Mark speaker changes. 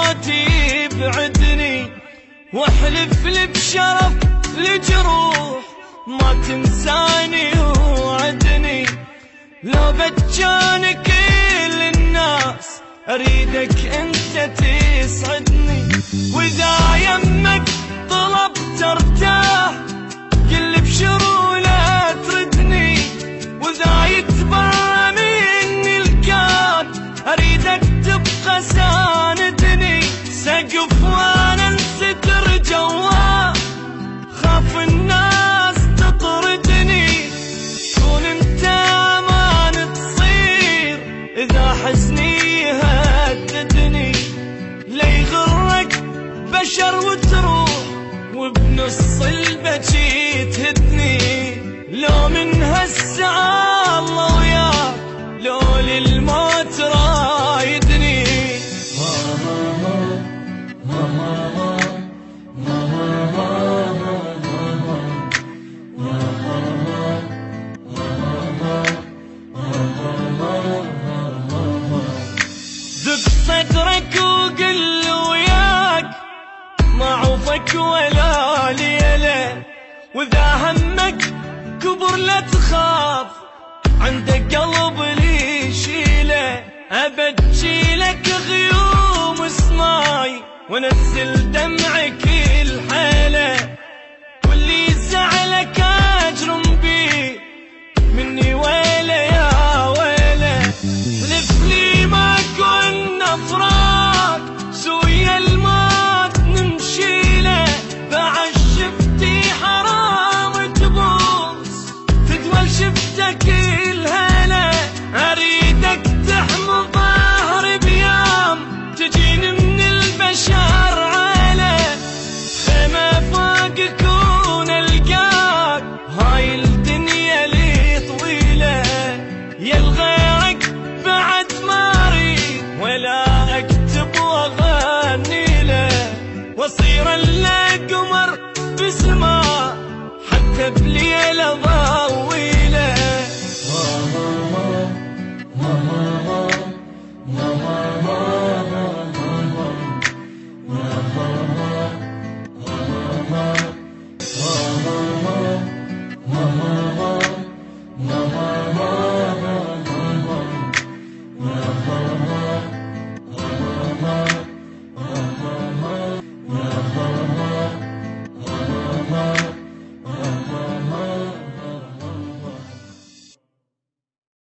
Speaker 1: حياتي يبعدني، واحلف لي بشرف لجروح ما تنساني وعدني. لو بتجاني كل الناس اريدك انت تسعدني، واذا يمك طلبت ارتاح قل بشرو لا تردني، واذا يتبرى مني الكون اريدك تبقى ساندني. سقف وانا انستر جواه خاف الناس تطردني، كون انت امان تصير اذا حزني يهددني. لا يغرك بشر وتروح وبنص البكي تهدني، لو من هالساعة الله وياك لو للموت رايدني. ذب صدرك وقل وياك ما عوفك ولا ليلة، واذا همك كبر لا تخاف عندك قلب لي شيله. ابجيلك غيوم سماي وانزل دمعك الحيله، واللي زعلك اجرم بيه مني ويله يا ويله. حلف لي ما كنا فراق سويا الموت نمشيله، بعد شفتي حرام تبوس تدول شفتك الهلا. اريدك تحمل ظهري بيام تجيني من البشر عاله، خيمة فوق كون القاك هاي الدنيا لي طويله. يا الغيرك بعد ما اريد ولا اكتب واغني له، واصير الا قمر بسماء حتى بليله